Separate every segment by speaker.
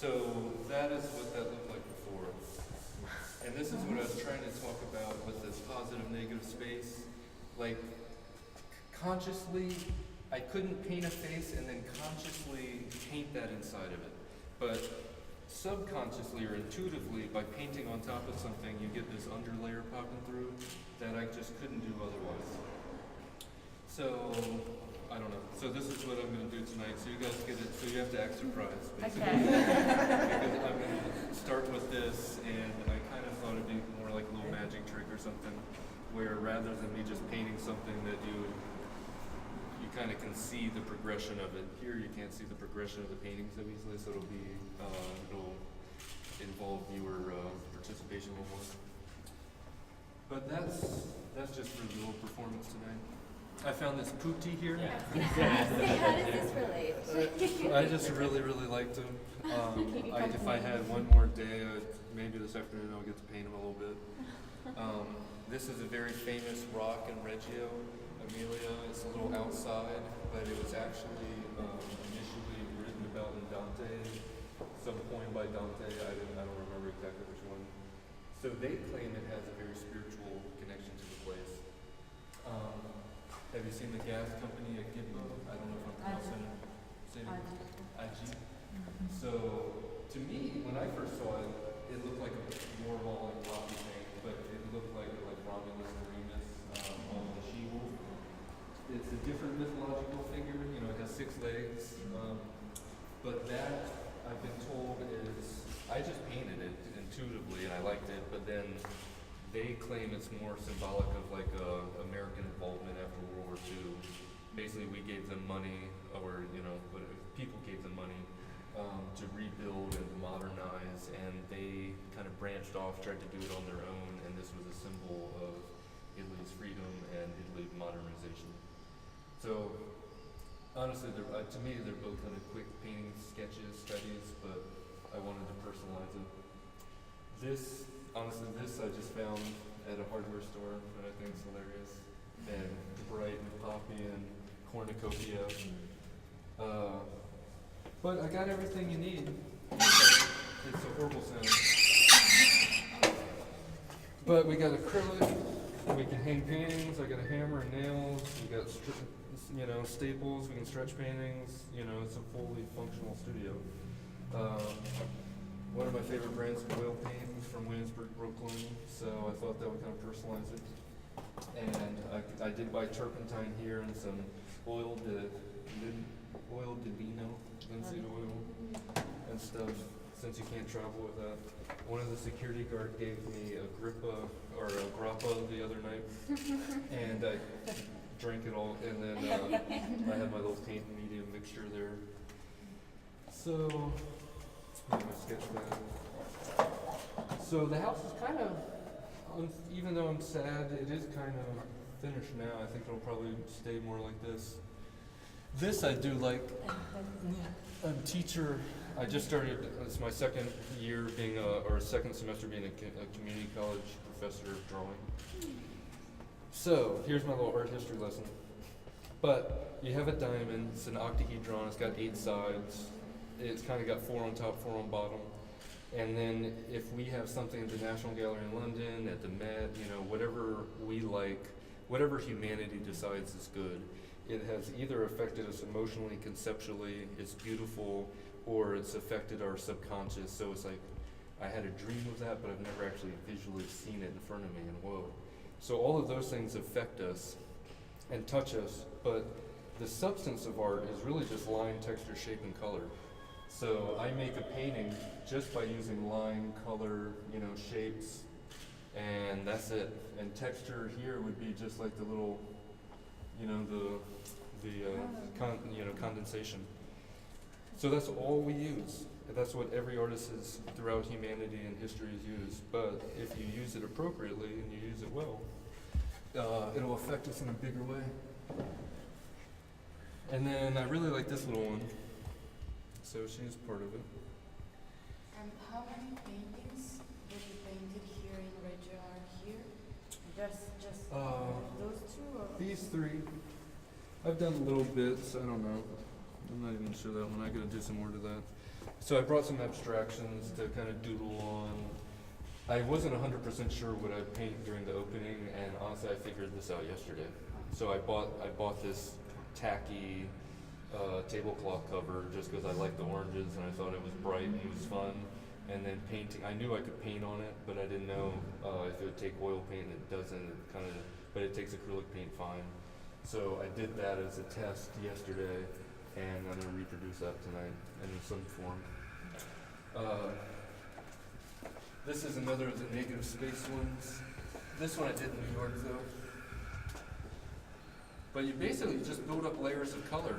Speaker 1: So that is what that looked like before. And this is what I was trying to talk about with this positive negative space. Like, consciously, I couldn't paint a face and then consciously paint that inside of it. But subconsciously or intuitively, by painting on top of something, you get this underlayer popping through that I just couldn't do otherwise. So, I don't know. So this is what I'm going to do tonight. So you guys get it. So you have to act surprised, basically.
Speaker 2: Okay.
Speaker 1: Because I'm going to start with this, and I kind of thought it'd be more like a little magic trick or something, where rather than me just painting something that you kind of can see the progression of it. Here you can't see the progression of the painting so easily, so it'll involve viewer participation a little more. But that's just for the little performance tonight. I found this putti here.
Speaker 2: How does this relate?
Speaker 1: I just really liked him. If I had one more day, maybe this afternoon I'll get to paint him a little bit. This is a very famous rock in Reggio Emilia. It's a little outside, but it was actually initially written about in Dante, some poem by Dante. I don't remember exactly which one. So they claim it has a very spiritual connection to the place. Have you seen the gas company at Gibby? I don't know if I'm pronouncing it. IG. So to me, when I first saw it, it looked like a Warhol and coffee thing, but it looked like Romulus and Remus on the she-wolf. It's a different mythological figure. You know, it has 6 legs. But that, I've been told, is I just painted it intuitively and I liked it, but then they claim it's more symbolic of like American involvement after World War II. Basically, we gave them money, or people gave them money to rebuild and to modernize, and they kind of branched off, tried to do it on their own, and this was a symbol of Italy's freedom and Italy's modernization. So, honestly, to me, they're both kind of quick painting sketches, studies, but I wanted to personalize it. This I just found at a hardware store that I think is hilarious, and bright and poppy and cornucopia. But I got everything you need. It's a horrible sound. But we got acrylic, we can hang paintings, I got a hammer and nails, we got staples, we can stretch paintings, it's a fully functional studio. One of my favorite brands is oil paint from Williamsburg, Brooklyn, so I thought that would kind of personalize it. And I did buy turpentine here and some oil de lino, linseed oil, and stuff, since you can't travel with that. One of the security guard gave me a grappa the other night, and I drank it all, and then I had my little paint medium mixture there. So, I'm gonna sketch that. So the house is kind of, even though I'm sad, it is kind of finished now. I think it'll probably stay more like this. This I do like. I'm a teacher. I just started, it's my second year being second semester being a community college professor of drawing. So here's my little art history lesson. But you have a diamond, it's an octahedron, it's got 8 sides. It's kind of got 4 on top, 4 on bottom. And then if we have something at the National Gallery in London, at the Met, whatever we like, whatever humanity decides is good, it has either affected us emotionally, conceptually, it's beautiful, or it's affected our subconscious. So it's like, I had a dream of that, but I've never actually visually seen it in front of me, and whoa. So all of those things affect us and touch us, but the substance of art is really just line, texture, shape, and color. So I make a painting just by using line, color, shapes, and that's it. And texture here would be just like the little, condensation. So that's all we use. That's what every artist is throughout humanity and history has used. But if you use it appropriately and you use it well, it'll affect us in a bigger way. And then I really like this little one. So she's part of it.
Speaker 3: And how many paintings that you painted here in Reggio are here? Just those 2? Or?
Speaker 1: These 3. I've done little bits. I don't know. I'm not even want to show that one. I gotta do some more to that. So I brought some abstractions to kind of doodle on. I wasn't 100% sure what I'd paint during the opening, and honestly, I figured this out yesterday. So I bought this tacky tablecloth cover just because I liked the oranges and I thought it was bright and it was fun. And then painting, I knew I could paint on it, but I didn't know if it would take oil paint. It doesn't. It kind of, but it takes acrylic paint fine. So I did that as a test yesterday, and I'm gonna reproduce that tonight in some form. This is another of the negative space ones. This one I did in New York though. But you basically just build up layers of color,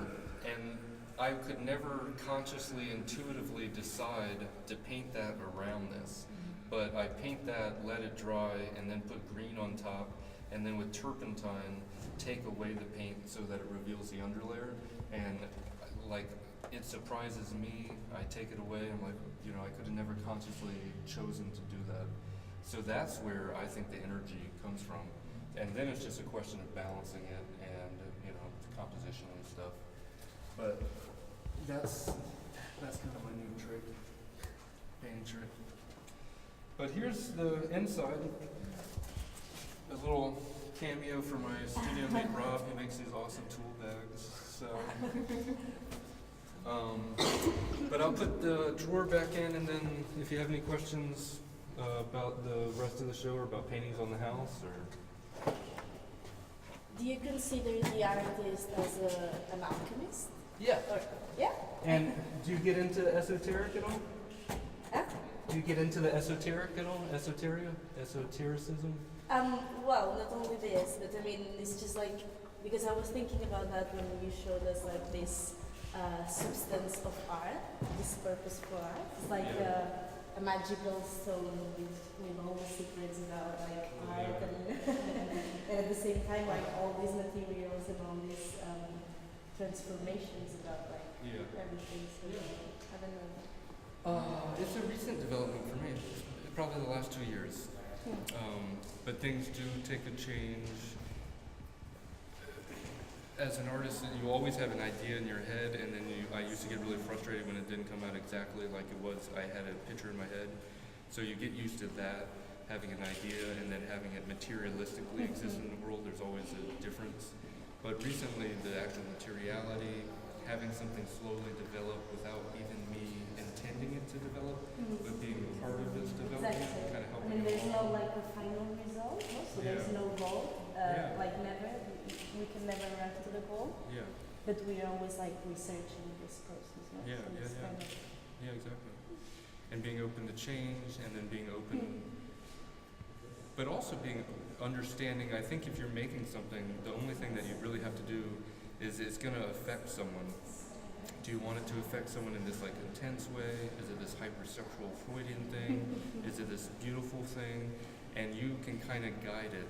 Speaker 1: and I could never consciously, intuitively decide to paint that around this. But I paint that, let it dry, and then put green on top, and then with turpentine, take away the paint so that it reveals the underlayer. And like, it surprises me. I take it away. I'm like, I could have never consciously chosen to do that. So that's where I think the energy comes from. And then it's just a question of balancing it and, composition and stuff. But that's kind of my new trick, painting trick. But here's the inside. A little cameo for my studio mate Rob, who makes these awesome tool bags. So, but I'll put the drawer back in, and then if you have any questions about the rest of the show or about paintings on the house, or.
Speaker 3: Do you consider the artist as an alchemist?
Speaker 1: Yeah.
Speaker 3: Or, yeah?
Speaker 1: And do you get into esoteric at all?
Speaker 3: Huh?
Speaker 1: Do you get into the esoteric at all? Esotericism?
Speaker 3: Well, not only this, but I mean, it's just like, because I was thinking about that when you showed us like this substance of art, this purpose for art. It's like a magical stone with all the secrets about like art and at the same time like all these materials and all these transformations about like everything. So I don't know.
Speaker 1: It's a recent development for me, probably the last 2 years. But things do take a change. As an artist, you always have an idea in your head, and then I used to get really frustrated when it didn't come out exactly like it was. I had a picture in my head. So you get used to that, having an idea, and then having it materialistically exist in the world. There's always a difference. But recently, the actual materiality, having something slowly develop without even me intending it to develop, but being part of its development, kind of helping.
Speaker 3: I mean, there's no like a final result, no? So there's no goal, like never. We can never run to the goal. Yeah. But we're always like researching this process, no?
Speaker 1: Yeah,
Speaker 3: so
Speaker 1: kind of yeah, exactly. And being open to change, and then being open, but also being understanding. I think if you're making something, the only thing that you really have to do is it's going to affect someone. Do you want it to affect someone in this like intense way? Is it this hypersexual Freudian thing? Is it this beautiful thing? And you can kind of guide it.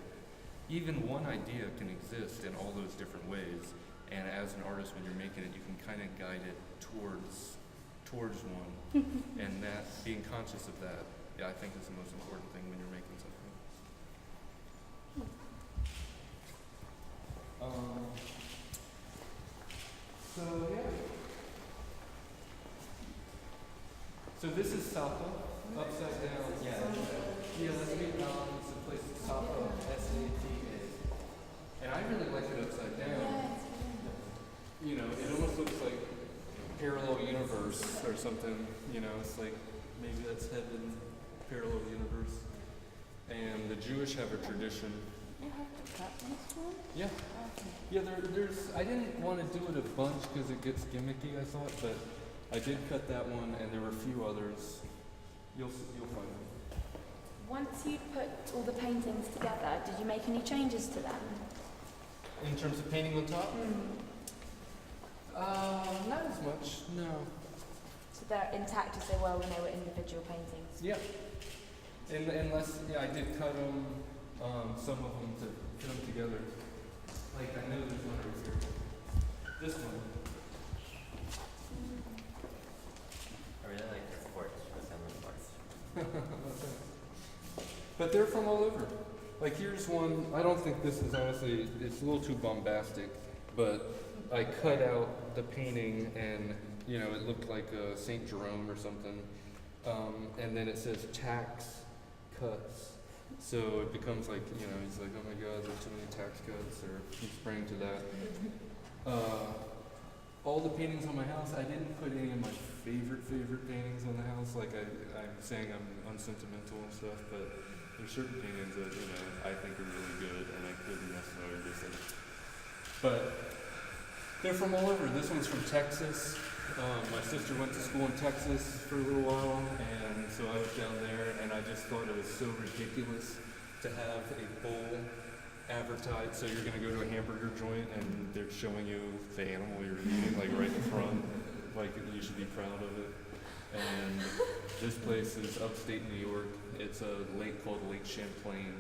Speaker 1: Even one idea can exist in all those different ways. And as an artist, when you're making it, you can kind of guide it towards one. And that, being conscious of that, I think is the most important thing when you're making something. So this is Sapa, upside down. Yeah, let's get down. It's a place, Sapa, S-A-P-A. And I really like it upside down. It almost looks like parallel universe or something. It's like maybe that's heaven, parallel universe. And the Jewish have a tradition.
Speaker 3: You have to cut this one?
Speaker 1: Yeah. Yeah, there's. I didn't want to do it a bunch because it gets gimmicky, I thought, but I did cut that one, and there were a few others. You'll find them.
Speaker 2: Once you put all the paintings together, did you make any changes to them?
Speaker 1: In terms of painting on top? Not as much, no.
Speaker 2: So they're intact as they were when they were individual paintings?
Speaker 1: Yeah. Unless, I did cut them, some of them to put them together. Like, I know there's one over here. This one.
Speaker 4: I really like this porch, the summer porch.
Speaker 1: But they're from all over. Like, here's one. I don't think this is honestly, it's a little too bombastic, but I cut out out the painting, and you know, it looked like Saint Jerome or something. And then it says tax cuts. So it becomes like, you know, he's like, oh my God, there's too many tax cuts, or he's praying to that. All the paintings on my house, I didn't put any of my favorite paintings on the house. Like I'm saying I'm unsentimental and stuff, but there's certain paintings that, you know, I think are really good, and I couldn't necessarily just like. But they're from all over. This one's from Texas. My sister went to school in Texas for a little while, and so I was down there, and I just thought it was so ridiculous to have a bowl advertised. So you're going to go to a hamburger joint, and they're showing you the animal you're eating, like right in front, like you should be proud of it. And this place is upstate New York. It's a lake called Lake Champlain,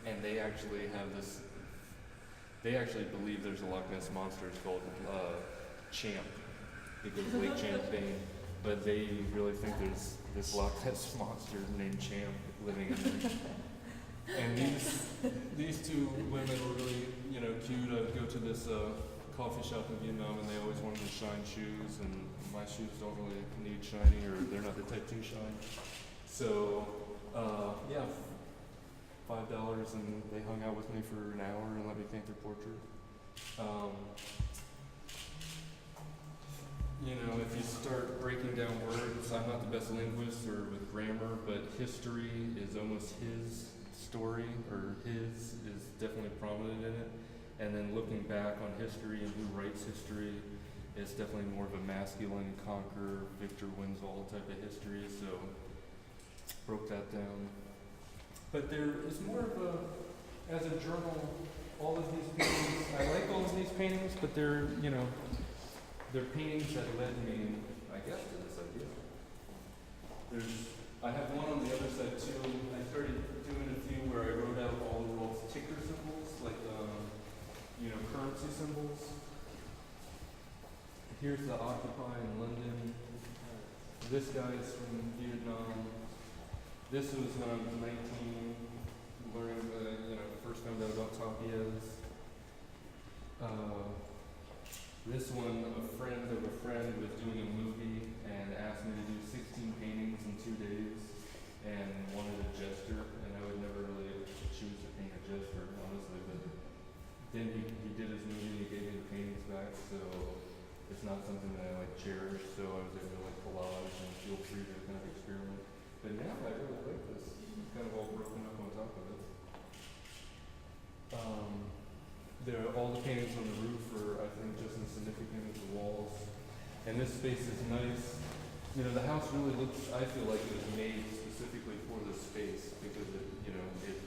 Speaker 1: and they actually have this. They actually believe there's a Loch Ness monster. It's called Champ. Because Lake Champlain, but they really think there's this Loch Ness monster named Champ living in there. And these two women were really, you know, cute. I would go to this coffee shop in Vietnam, and they always wanted to shine shoes, and my shoes don't really need shining, or they're not the type to shine. So, yeah, $5, and they hung out with me for an hour and let me paint their portrait. You know, if you start breaking down words, I'm not the best linguist or with grammar, but history is almost his story, or his is definitely prominent in it. And then looking back on history and who writes history, it's definitely more of a masculine conquer, victor wins all type of history, so broke that down. But there is more of a, as a journal, all of these paintings, I like all of these paintings, but they're, you know, they're paintings that led me, I guess, to this idea. I have one on the other side too. I started doing a few where I wrote out all the world's ticker symbols, like, you know, currency symbols. Here's the Occupy in London. This guy is from Vietnam. This was when I was 19, learning, you know, first found out about tapias. This one, a friend of a friend was doing a movie and asked me to do 16 paintings in 2 days and wanted a jester, and I would never really choose to paint a jester, honestly, but then he did his movie and he gave me the paintings back, so it's not something that I like cherish, so I was able to like collage and feel free to kind of experiment. But now I really like this, it's kind of all broken up on top of it. All the paintings on the roof are, I think, just as significant as the walls. And this space is nice. You know, the house really looks, I feel like it was made specifically for this space because it, you know, it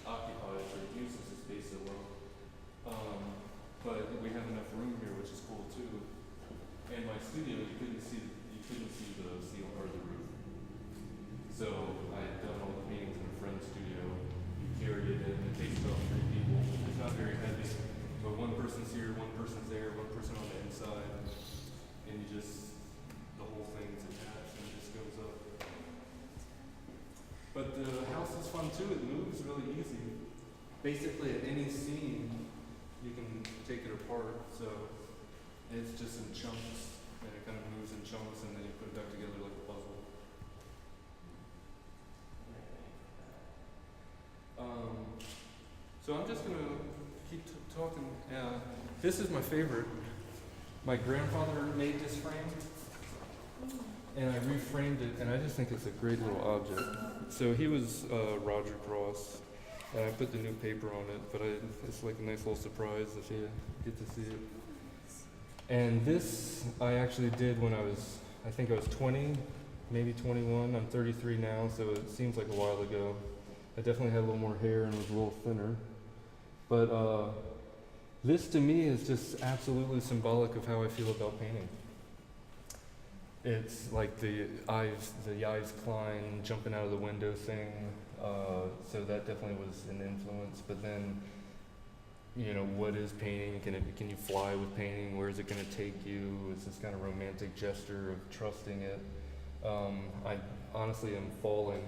Speaker 1: occupies or uses the space so well. But we have enough room here, which is cool too. And my studio, you couldn't see the ceiling or the roof. So I had done all the paintings in a friend's studio. You carry it in, it takes about 3 people. It's not very heavy. But one person's here, one person's there, one person on the inside, and you just, the whole thing's attached and it just goes up. But the house is fun too, it moves really easy. Basically at any scene, you can take it apart, so it's just in chunks, and it kind of moves in chunks, and then you put it back together like a puzzle. So I'm just gonna keep talking. This is my favorite. My grandfather made this frame, and I reframed it, and I just think it's a great little object. So he was Roger Cross, and I put the new paper on it, but it's like a nice little surprise if you get to see it. And this I actually did when I think I was 20, maybe 21. I'm 33 now, so it seems like a while ago. I definitely had a little more hair and was a little thinner. But this to me is just absolutely symbolic of how I feel about painting. It's like the Yves Klein jumping out of the window thing, so that definitely was an influence. But then, you know, what is painting? Can you fly with painting? Where is it going to take you? It's this kind of romantic gesture of trusting it. I honestly am falling.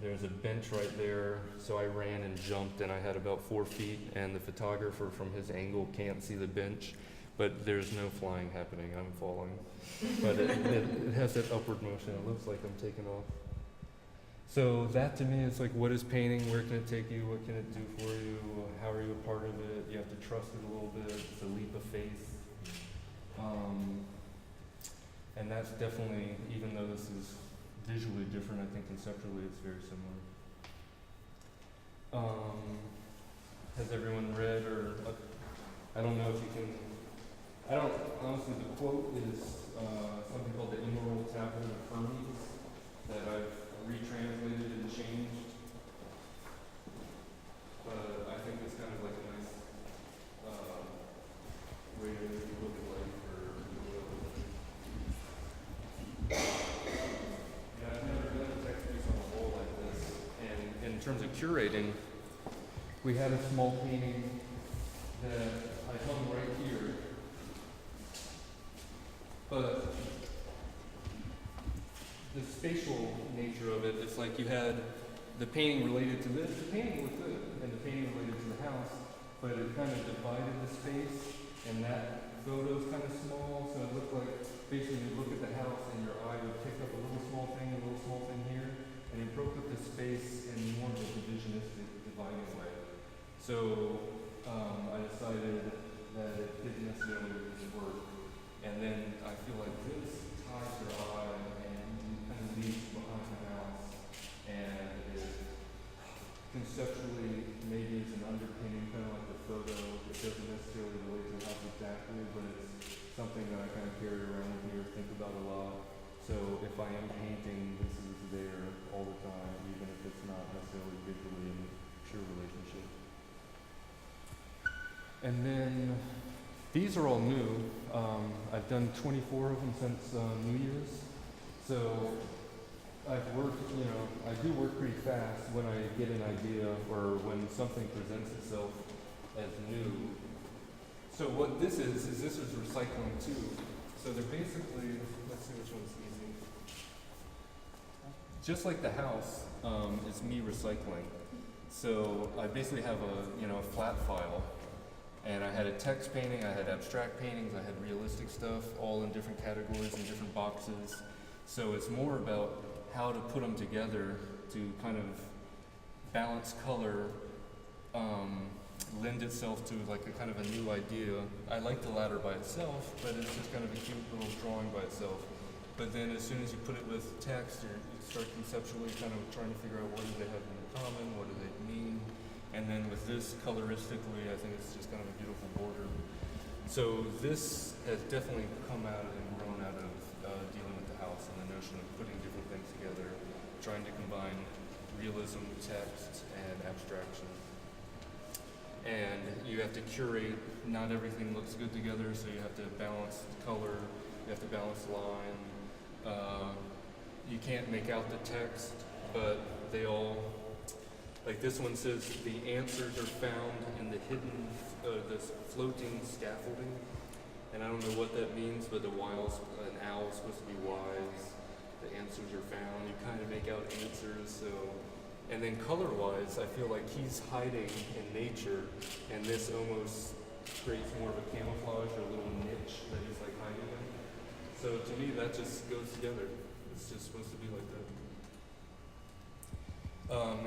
Speaker 1: There's a bench right there, so I ran and jumped, and I had about 4 feet, and the photographer from his angle can't see the bench, but there's no flying happening. I'm falling, but it has that upward motion. It looks like I'm taking off. So that to me is like, what is painting? Where can it take you? What can it do for you? How are you a part of it? You have to trust it a little bit. It's a leap of faith. And that's definitely, even though this is visually different, I think conceptually it's very similar. Has everyone read or, I don't know if you can, honestly the quote is something called the Immoral Tablet of Hermes that I've retranslated and changed. But I think it's kind of like a nice way to look at life or yeah, I've never done a text piece on a wall like this. And in terms of curating, we had a small painting that I hung right here. But the spatial nature of it, it's like you had the painting related to this. The painting was good, and the painting related to the house, but it kind of divided the space, and that photo's kind of small, so it looked like basically you look at the house and your eye would pick up a little small thing here, and it broke up the space in more of a divisionistic, dividing way. So I decided that it didn't necessarily work, and then I feel like this ties your eye and kind of leaves behind the house, and it conceptually maybe is an underpinning, kind of like the photo. It doesn't necessarily relate to the house exactly, but it's something that I kind of carry around with me or think about a lot. So if I am painting, this is there all the time, even if it's not necessarily visually in pure relationship. And then these are all new. I've done 24 of them since New Year's. So I've worked, I do work pretty fast when I get an idea or when something presents itself as new. So what this is recycling too. So they're basically, let's see which one's easy. Just like the house is me recycling. So I basically have a flat file. And I had a text painting, I had abstract paintings, I had realistic stuff, all in different categories and different boxes. So it's more about how to put them together to kind of balance color, lend itself to like a kind of a new idea. I like the ladder by itself, but it's just kind of a cute little drawing by itself. But then as soon as you put it with text, you start conceptually kind of trying to figure out what do they have in common, what do they mean. And then with this, coloristically, I think it's just kind of a beautiful border. So this has definitely come out and grown out of dealing with the house and the notion of putting different things together, trying to combine realism, text, and abstraction. And you have to curate, not everything looks good together, so you have to balance color, you have to balance line. You can't make out the text, but they all, like this one says, the answers are found in the hidden, this floating scaffolding. And I don't know what that means, but an owl is supposed to be wise. The answers are found. You kind of make out answers. So, and then color-wise, I feel like he's hiding in nature, and this almost creates more of a camouflage or a little niche that he's like hiding in. So to me, that just goes together. It's just supposed to be like that.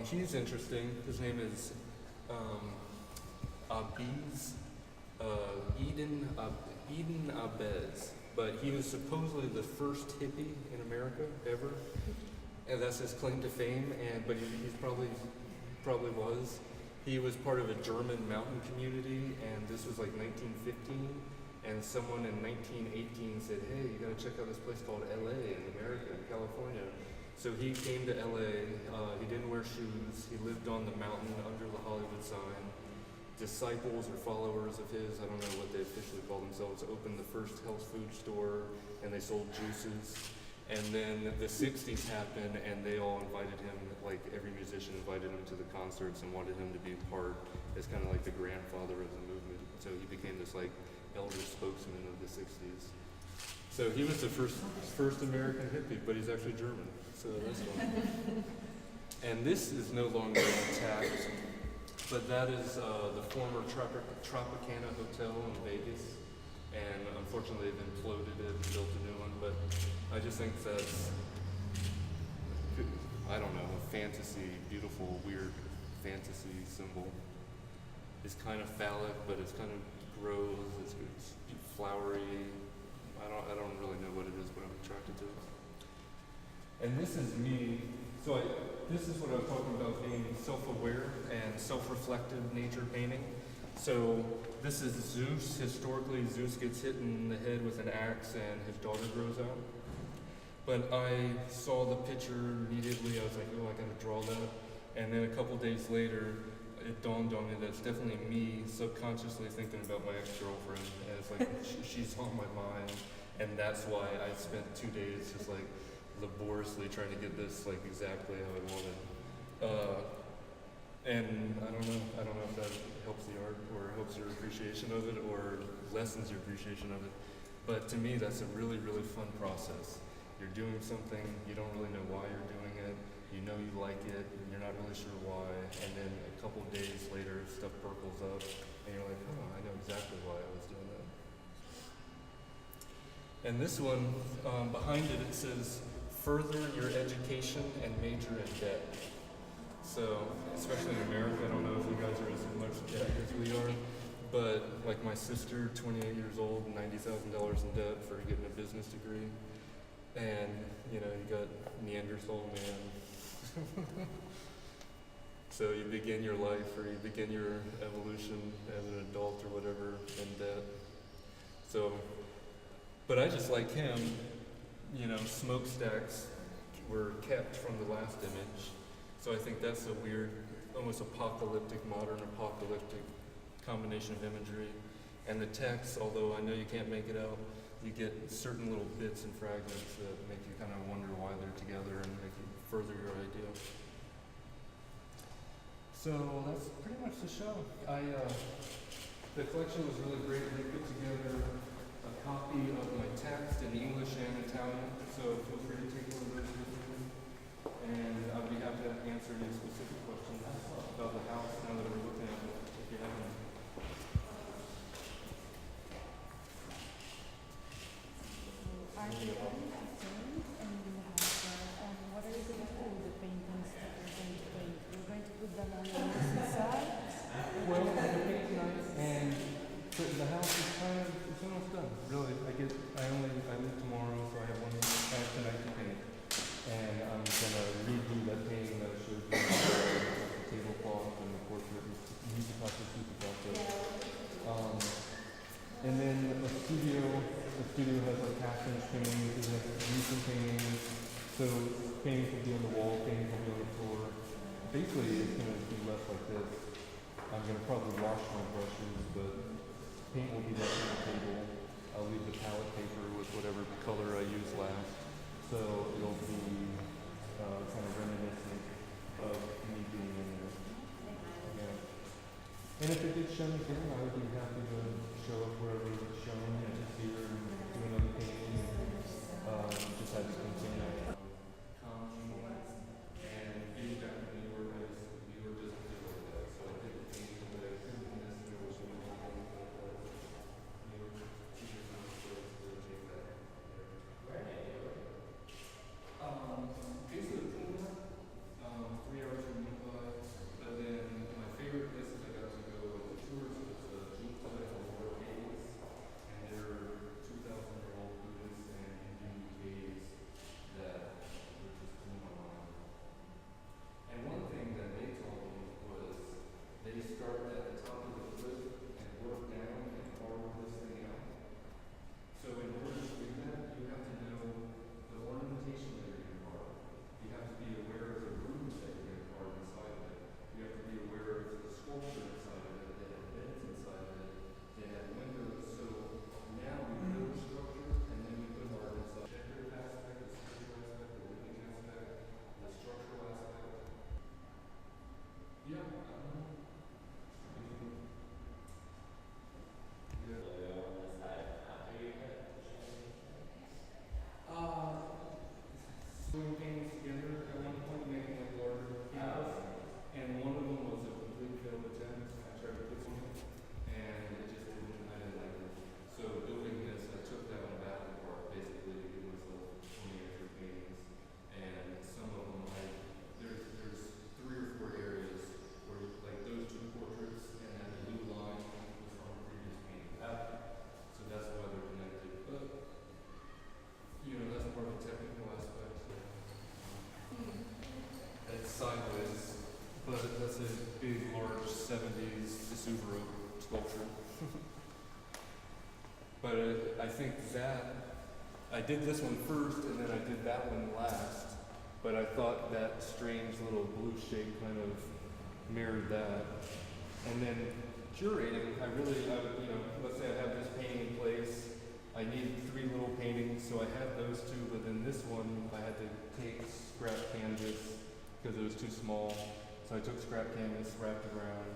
Speaker 1: He's interesting. His name is Eden Abez, but he was supposedly the first hippie in America ever, and that's his claim to fame. But he's probably was. He was part of a German mountain community, and this was like 1915. And someone in 1918 said, "Hey, you got to check out this place called LA in America, California." So he came to LA, he didn't wear shoes, he lived on the mountain under the Hollywood sign. Disciples or followers of his, I don't know what they officially call themselves, opened the first health food store, and they sold juices. And then the 60s happened, and they all invited him, like every musician invited him to the concerts and wanted him to be part as kind of like the grandfather of the movement. So he became this like elder spokesman of the 60s. So he was the first American hippie, but he's actually German. So that's fun. And this is no longer intact, but that is the former Tropicana Hotel in Vegas. and unfortunately they've imploded it and built a new one, but I just think that's, I don't know, a fantasy, beautiful, weird fantasy symbol. It's kind of phallic, but it's kind of grows, it's flowery. I don't really know what it is, but I'm attracted to it. And this is me. So this is what I was talking about, being self-aware and self-reflective nature painting. So this is Zeus. Historically, Zeus gets hit in the head with an axe and his daughter grows out. But I saw the picture immediately. I was like, oh, I gotta draw that. And then a couple days later, it dawned on me that it's definitely me subconsciously thinking about my ex-girlfriend. And it's like, she's on my mind. And that's why I spent 2 days just like laboriously trying to get this like exactly how I wanted. And I don't know if that helps the art or helps your appreciation of it or lessens your appreciation of it. But to me, that's a really, really fun process. You're doing something, you don't really know why you're doing it, you know you like it, and you're not really sure why, and then a couple days later, stuff purples up, and you're like, oh, I know exactly why I was doing that. And this one, behind it, it says, further your education and major in debt. So, especially in America, I don't know if you guys are as much debt as we are, but like my sister, 28 years old, $90,000 in debt for getting a business degree. And, you know, you got Neanderthal man. So you begin your life or you begin your evolution as an adult or whatever in debt. So, but I just like him, you know, smokestacks were kept from the last image. So I think that's a weird, almost apocalyptic, modern apocalyptic combination of imagery. And the text, although I know you can't make it out, you get certain little bits and fragments that make you kind of wonder why they're together and make you further your idea. So that's pretty much the show. The collection was really great. They put together a copy of my text in English and Italian, so feel free to take one of those with you. And I'd be happy to answer any specific questions about the house now that we're looking at it, if you have any.
Speaker 5: Are you only paintings and you have, what are you going to do with the paintings that you're going to paint? You're going to put them on the side?
Speaker 1: Well, the paint tonight, and the house is it's almost done. Really, I leave tomorrow, so I have tonight to paint. And I'm gonna redo that painting that I showed you, the tablecloth and the portrait, music and then the studio has like half-inch paintings, it has recent paintings, so paintings will be on the wall, paintings will be on the floor. Basically, it's gonna be left like this. I'm gonna probably wash my brushes, but paint will be left on the table. I'll leave the palette paper with whatever color I used last. So it'll be kind of reminiscent of me being in there. Yeah. And if it gets shown again, I would be happy to show up wherever it's shown, and just here and do another painting and just have it continue. And being back in New York, New York doesn't feel like that. So I think the painting that I couldn't necessarily show you New York teaches me to take that there. Basically, Puma, 3 hours from Mumbai, but then my favorite places I got to go with the tours was Jupiter and Lower Caves, and they're 2,000-year-old Buddhists that's a big, large 70s Subaru sculpture. But I think that, I did this one first and then I did that one last. But I thought that strange little blue shape kind of mirrored that. And then curating, I would, you know, let's say I have this painting in place. I needed 3 little paintings, so I had those 2, but then this one I had to take scrap canvas because it was too small. So I took scrap canvas, wrapped it around.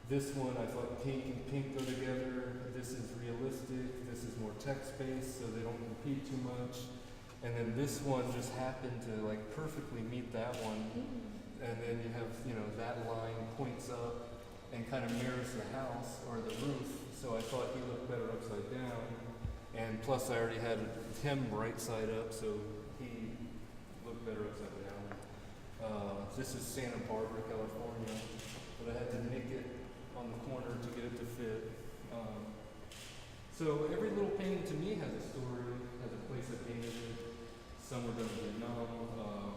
Speaker 1: This one I thought pink and pink go together. This is realistic. This is more text-based, so they don't compete too much. And then this one just happened to like perfectly meet that one. And then you have, you know, that line points up and kind of mirrors the house or the roof. So I thought he looked better upside down. And plus I already had him right side up, so he looked better upside down. This is Santa Barbara, California, but I had to nick it on the corner to get it to fit. So every little painting to me has a story, has a place I painted it. Some were done in Vietnam,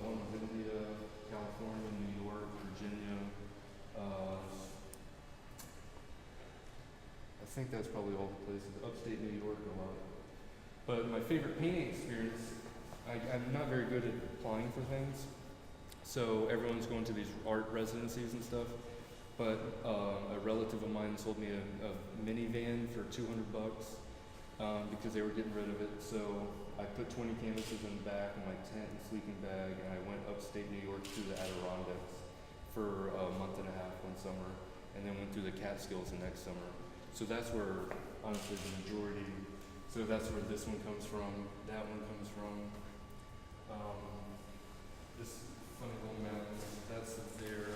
Speaker 1: one was India, California, New York, Virginia. I think that's probably all the places. Upstate New York a lot. But my favorite painting experience, I'm not very good at applying for things. So everyone's going to these art residencies and stuff. But a relative of mine sold me a minivan for $200 because they were getting rid of it. So I put 20 canvases in the back of my tent and sleeping bag, and I went upstate New York to the Adirondacks for a month and a half one summer, and then went through the Catskills the next summer. So that's where, honestly, the majority, so that's where this one comes from, that one comes from. This funny little mountain, that's there.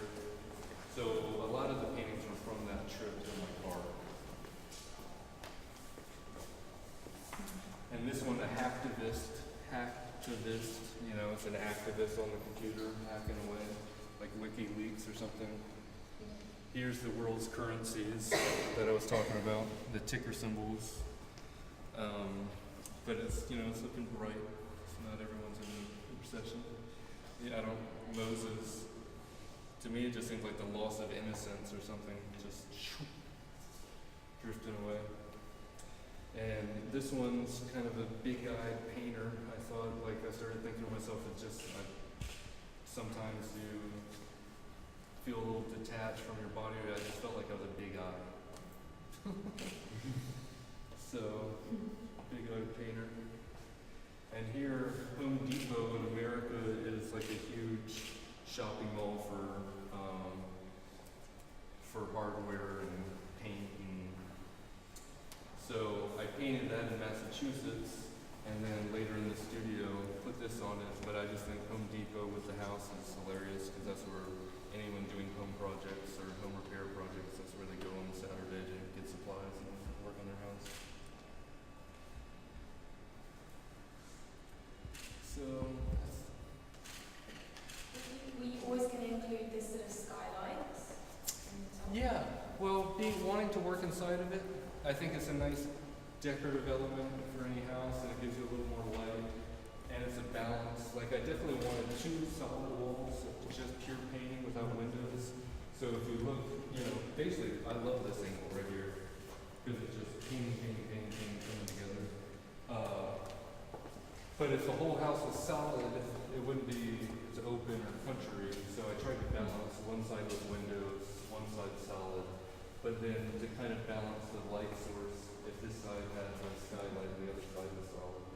Speaker 1: So a lot of the paintings were from that trip in my car. And this one, a hacktivist, you know, it's an activist on the computer hacking away, like WikiLeaks or something. Here's the world's currencies that I was talking about, the ticker symbols. But it's, you know, it's looking bright. It's not everyone's in a recession. Yeah, Moses, to me it just seems like the loss of innocence or something, just drifting away. And this one's kind of a big-eyed painter. I thought, like, I started thinking to myself, it's just, sometimes you feel a little detached from your body. I just felt like I was a big eye. So, big-eyed painter. And here, Home Depot in America is like a huge shopping mall for hardware and paint. And so I painted that in Massachusetts, and then later in the studio put this on it. But I just think Home Depot with the house is hilarious because that's where anyone doing home projects or home repair projects, that's where they go on Saturday to get supplies and work on their house. So,
Speaker 2: Were you always going to include this sort of skylight?
Speaker 1: yeah, well, wanting to work inside of it, I think it's a nice decorative element for any house, and it gives you a little more light, and it's a balance. Like, I definitely wanted 2 solid walls, just pure painting without windows. So if you look, you know, basically, I love this angle right here, because it's just painting coming together. But if the whole house was solid, it wouldn't be as open or country. So I tried to balance one side with windows, one side solid, but then to kind of balance the light source, if this side had a skylight and the other side was solid.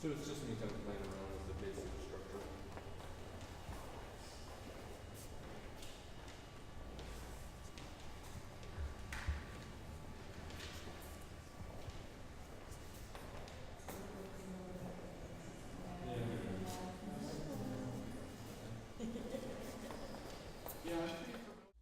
Speaker 1: So it's just me kind of playing around.